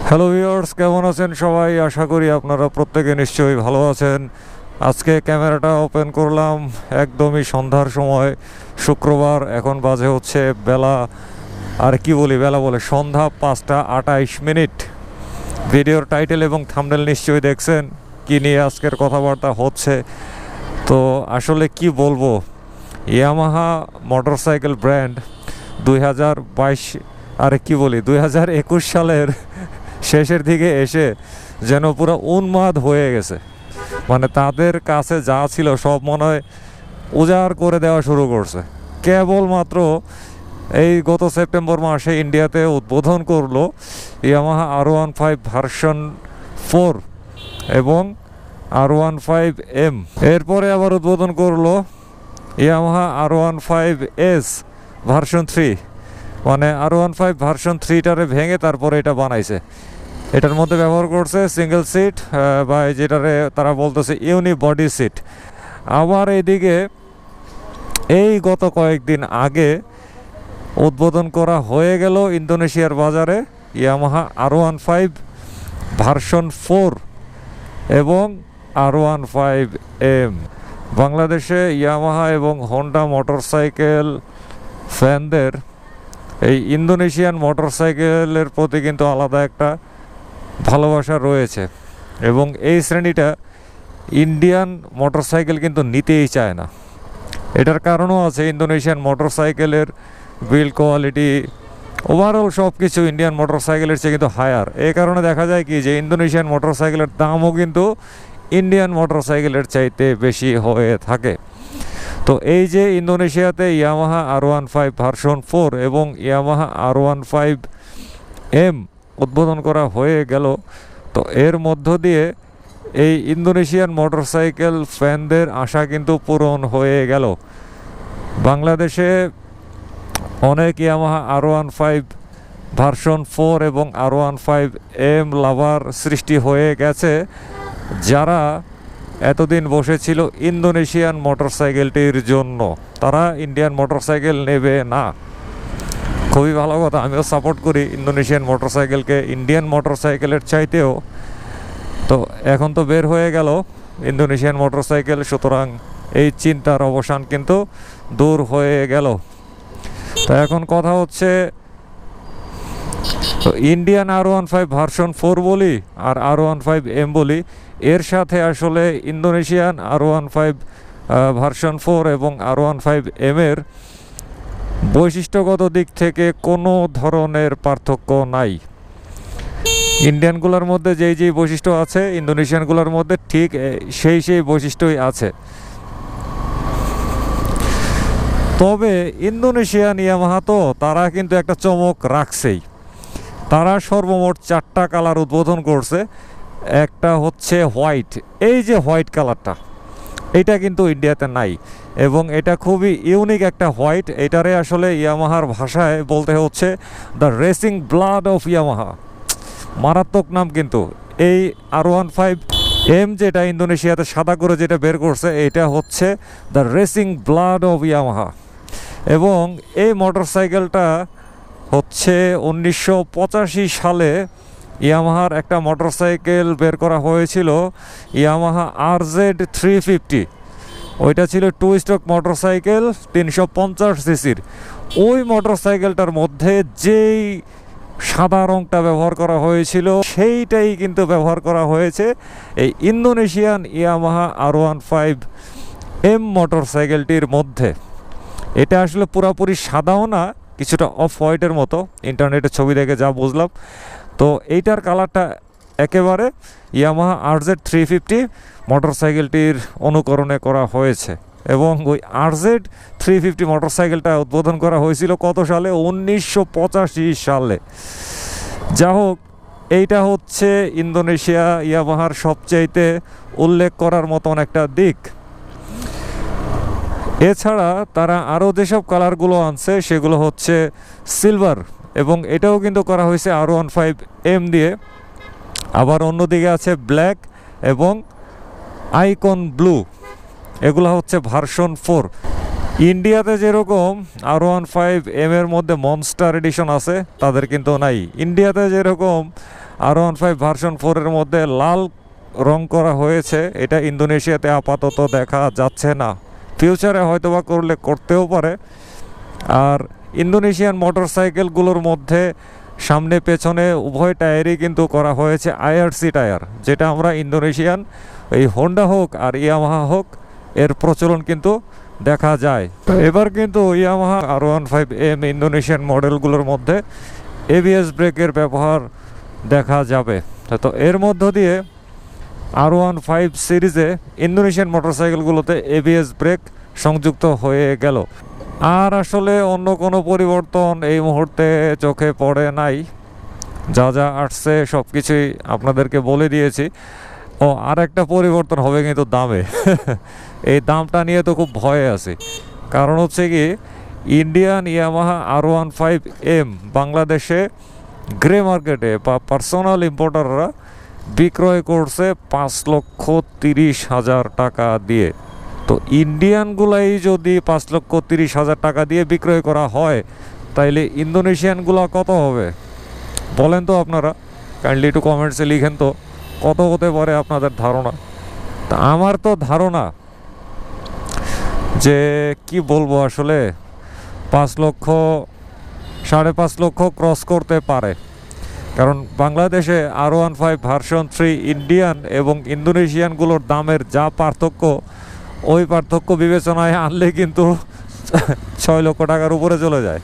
Hello viewers, কেমন আছেন সবাই? আশা করি আপনারা প্রত্যেকে নিশ্চয়ই ভালো আছেন। আজকে ক্যামেরাটা ওপেন করলাম একদমই সন্ধ্যার সময়, শুক্রবার। এখন বাজে হচ্ছে বেলা, আর কি বলি, বেলা বলে সন্ধ্যা 5টা 28 মিনিট। ভিডিওর টাইটেল এবং থাম্বনেল নিশ্চয়ই দেখছেন কি নিয়ে আজকের কথাবার্তা হচ্ছে। তো আসলে কি বলবো, ইয়ামাহা মোটরসাইকেল ব্র্যান্ড 2022 কি বলি 2021 সালের শেষের দিকে এসে যেন পুরো উন্মাদ হয়ে গেছে। মানে তাদের কাছে যা ছিল সব মনে হয় উজাড় করে দেওয়া শুরু করছে। কেবলমাত্র এই গত সেপ্টেম্বর মাসে ইন্ডিয়াতে উদ্বোধন করলো ইয়ামাহা R15 ভার্সন 4 এবং R15M। এরপরে আবার উদ্বোধন করলো ইয়ামাহা R15S ভার্সন 3। মানে R15 ভার্সন 3টারে ভেঙে তারপরে এটা বানাইছে। এটার মধ্যে ব্যবহার করছে সিঙ্গেল সিট বা যেটারে তারা বলতেছে ইউনি বডি সিট। আবার এদিকে এই গত কয়েকদিন আগে উদ্বোধন করা হয়ে গেল ইন্দোনেশিয়ার বাজারে ইয়ামাহা R15 ভার্সন 4 এবং R15M। বাংলাদেশে ইয়ামাহা এবং হোন্ডা মোটরসাইকেল ফ্যানদের এই ইন্দোনেশিয়ান মোটরসাইকেলের প্রতি কিন্তু আলাদা একটা ভালোবাসা রয়েছে, এবং এই শ্রেণীটা ইন্ডিয়ান মোটরসাইকেল কিন্তু নিতেই চায় না। এটার কারণও আছে, ইন্দোনেশিয়ান মোটরসাইকেলের বিল্ড কোয়ালিটি ওভারঅল সব কিছু ইন্ডিয়ান মোটরসাইকেলের চেয়ে কিন্তু হায়ার। এই কারণে দেখা যায় কি যে ইন্দোনেশিয়ান মোটরসাইকেলের দামও কিন্তু ইন্ডিয়ান মোটরসাইকেলের চাইতে বেশি হয়ে থাকে। তো এই যে ইন্দোনেশিয়াতে ইয়ামাহা R15 ভার্সন 4 এবং ইয়ামাহা R15M উদ্বোধন করা হয়ে গেল, তো এর মধ্য দিয়ে এই ইন্দোনেশিয়ান মোটরসাইকেল ফ্যানদের আশা কিন্তু পূরণ হয়ে গেল। বাংলাদেশে অনেক ইয়ামাহা R15 ভার্সন 4 এবং R15M লাভার সৃষ্টি হয়ে গেছে, যারা এতদিন বসেছিল ইন্দোনেশিয়ান মোটরসাইকেলটির জন্য। তারা ইন্ডিয়ান মোটরসাইকেল নেবে না। খুবই ভালো কথা, আমিও সাপোর্ট করি ইন্দোনেশিয়ান মোটরসাইকেলকে ইন্ডিয়ান মোটরসাইকেলের চাইতেও। তো এখন তো বের হয়ে গেল ইন্দোনেশিয়ান মোটরসাইকেল, সুতরাং এই চিন্তার অবসান কিন্তু দূর হয়ে গেল। তো এখন কথা হচ্ছে, তো ইন্ডিয়ান R15 ভার্সন 4 বলি আর R15M বলি, এর সাথে আসলে ইন্দোনেশিয়ান R15 ভার্সন 4 এবং R15M এর বৈশিষ্ট্যগত দিক থেকে কোনো ধরনের পার্থক্য নাই। ইন্ডিয়ানগুলোর মধ্যে যেই বৈশিষ্ট্য আছে, ইন্দোনেশিয়ানগুলোর মধ্যে ঠিক সেই বৈশিষ্ট্যই আছে। তবে ইন্দোনেশিয়ান ইয়ামাহা তো তারা কিন্তু একটা চমক রাখছেই। তারা সর্বমোট 4টা কালার উদ্বোধন করছে। একটা হচ্ছে হোয়াইট, এই যে হোয়াইট কালারটা, এটা কিন্তু ইন্ডিয়াতে নাই এবং এটা খুবই ইউনিক একটা হোয়াইট। এটারে আসলে ইয়ামাহার ভাষায় বলতে হচ্ছে the racing blood of Yamaha. মারাত্মক নাম কিন্তু। এই R15M যেটা ইন্দোনেশিয়াতে সাদা করে যেটা বের করছে, এটা হচ্ছে the racing blood of Yamaha. এবং এই মোটরসাইকেলটা হচ্ছে 1985 সালে ইয়ামাহার একটা মোটরসাইকেল বের করা হয়েছিল, ইয়ামাহা RZ350। ওইটা ছিল 2 স্ট্রোক মোটরসাইকেল, 350 সিসির। ওই মোটরসাইকেলটার মধ্যে যেই সাদা রংটা ব্যবহার করা হয়েছিল, সেইটাই কিন্তু ব্যবহার করা হয়েছে এই ইন্দোনেশিয়ান ইয়ামাহা R15M মোটরসাইকেলটির মধ্যে। এটা আসলে পুরোপুরি সাদাও না, কিছুটা অফ হোয়াইটের মতো, ইন্টারনেটে ছবি দেখে যা বুঝলাম। তো এইটার কালারটা একেবারে ইয়ামাহা RZ350 মোটরসাইকেলটির অনুকরণে করা হয়েছে। এবং ওই RZ350 মোটরসাইকেলটা উদ্বোধন করা হয়েছিল কত সালে? 1985 সালে। যা হোক, এইটা হচ্ছে ইন্দোনেশিয়া ইয়ামাহার সবচাইতে উল্লেখ করার মতন একটা দিক। এছাড়া তারা আরও যেসব কালারগুলো আনছে সেগুলো হচ্ছে সিলভার, এবং এটাও কিন্তু করা হয়েছে R15M দিয়ে। আবার অন্যদিকে আছে ব্ল্যাক এবং আইকন ব্লু, এগুলো হচ্ছে ভার্সন 4। ইন্ডিয়াতে যেরকম R15M এর মধ্যে মনস্টার এডিশন আছে, তাদের কিন্তু নাই। ইন্ডিয়াতে যেরকম R15 ভার্সন 4 এর মধ্যে লাল রং করা হয়েছে, এটা ইন্দোনেশিয়াতে আপাতত দেখা যাচ্ছে না। ফিউচারে হয়তোবা করলে করতেও পারে। আর ইন্দোনেশিয়ান মোটরসাইকেলগুলোর মধ্যে সামনে পেছনে উভয় টায়ারই কিন্তু করা হয়েছে IRC টায়ার, যেটা আমরা ইন্দোনেশিয়ান এই হোন্ডা হোক আর ইয়ামাহা হোক এর প্রচলন কিন্তু দেখা যায়। এবার কিন্তু ইয়ামাহা R15M ইন্দোনেশিয়ান মডেলগুলোর মধ্যে ABS ব্রেকের ব্যবহার দেখা যাবে। তো এর মধ্য দিয়ে R15 সিরিজে ইন্দোনেশিয়ান মোটরসাইকেলগুলোতে ABS ব্রেক সংযুক্ত হয়ে গেল। আর আসলে অন্য কোনো পরিবর্তন এই মুহূর্তে চোখে পড়ে নাই। যা যা আসছে সব কিছুই আপনাদেরকে বলে দিয়েছি। ও আর একটা পরিবর্তন হবে কিন্তু দামে। এই দামটা নিয়ে তো খুব ভয়ে আছি। কারণ হচ্ছে কি, ইন্ডিয়ান ইয়ামাহা R15M বাংলাদেশে গ্রে মার্কেটে বা পার্সোনাল ইম্পোর্টাররা বিক্রয় করছে 5,30,000 টাকা দিয়ে। তো ইন্ডিয়ানগুলাই যদি 5,30,000 টাকা দিয়ে বিক্রয় করা হয়, তাইলে ইন্দোনেশিয়ানগুলা কত হবে বলেন তো আপনারা? কাইন্ডলি একটু কমেন্টসে লিখেন তো কত হতে পারে আপনাদের ধারণা। তা আমার তো ধারণা যে কি বলবো আসলে 5 লক্ষ 5.5 লক্ষ ক্রস করতে পারে। কারণ বাংলাদেশে R15 ভার্সন 3 ইন্ডিয়ান এবং ইন্দোনেশিয়ানগুলোর দামের যা পার্থক্য, ওই পার্থক্য বিবেচনায় আনলে কিন্তু 6 লক্ষ টাকার উপরে চলে যায়।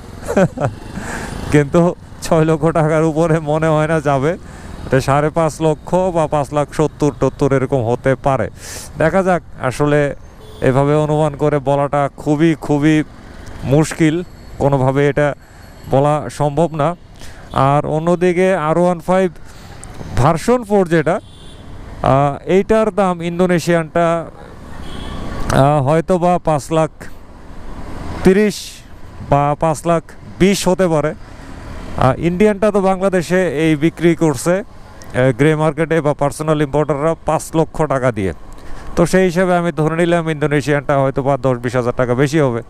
কিন্তু 6 লক্ষ টাকার উপরে মনে হয় না যাবে। এটা 5.5 লক্ষ বা 5,70,000 এরকম হতে পারে। দেখা যাক। আসলে এভাবে অনুমান করে বলাটা খুবই খুবই মুশকিল, কোনোভাবে এটা বলা সম্ভব না। আর অন্যদিকে R15 ভার্সন 4 যেটা, এইটার দাম ইন্দোনেশিয়ানটা হয়তো বা 5,30,000 বা 5,20,000 হতে পারে। ইন্ডিয়ানটা তো বাংলাদেশে এই বিক্রি করছে গ্রে মার্কেটে বা পার্সোনাল ইম্পোর্টাররা 5 লক্ষ টাকা দিয়ে। তো সেই হিসাবে আমি ধরে নিলাম ইন্দোনেশিয়ানটা হয়তো বা 10-20 হাজার টাকা বেশি হবে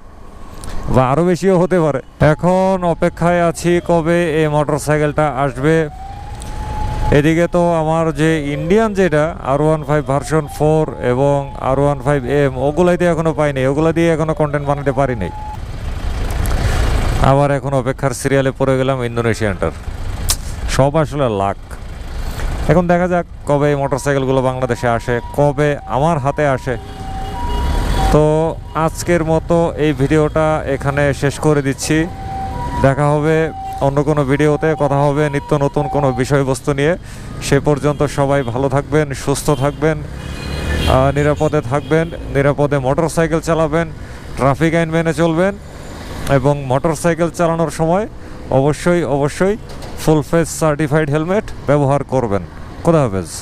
বা আরও বেশিও হতে পারে। এখন অপেক্ষায় আছি কবে এই মোটরসাইকেলটা আসবে। এদিকে তো আমার যে ইন্ডিয়ান যেটা R15 ভার্সন 4 এবং R15M, ওগুলাইতে এখনও পাইনি, ওগুলা দিয়ে এখনও কন্টেন্ট বানাতে পারিনি। আবার এখন অপেক্ষার সিরিয়ালে পড়ে গেলাম ইন্দোনেশিয়ানটার। সব আসলে লাক। এখন দেখা যাক কবে এই মোটরসাইকেলগুলো বাংলাদেশে আসে, কবে আমার হাতে আসে। তো আজকের মতো এই ভিডিওটা এখানে শেষ করে দিচ্ছি। দেখা হবে অন্য কোনো ভিডিওতে, কথা হবে নিত্য নতুন কোনো বিষয়বস্তু নিয়ে। সে পর্যন্ত সবাই ভালো থাকবেন, সুস্থ থাকবেন, নিরাপদে থাকবেন, নিরাপদে মোটরসাইকেল চালাবেন, ট্রাফিক আইন মেনে চলবেন এবং মোটরসাইকেল চালানোর সময় অবশ্যই ফুল ফেস সার্টিফাইড হেলমেট ব্যবহার করবেন। খোদা হাফেজ।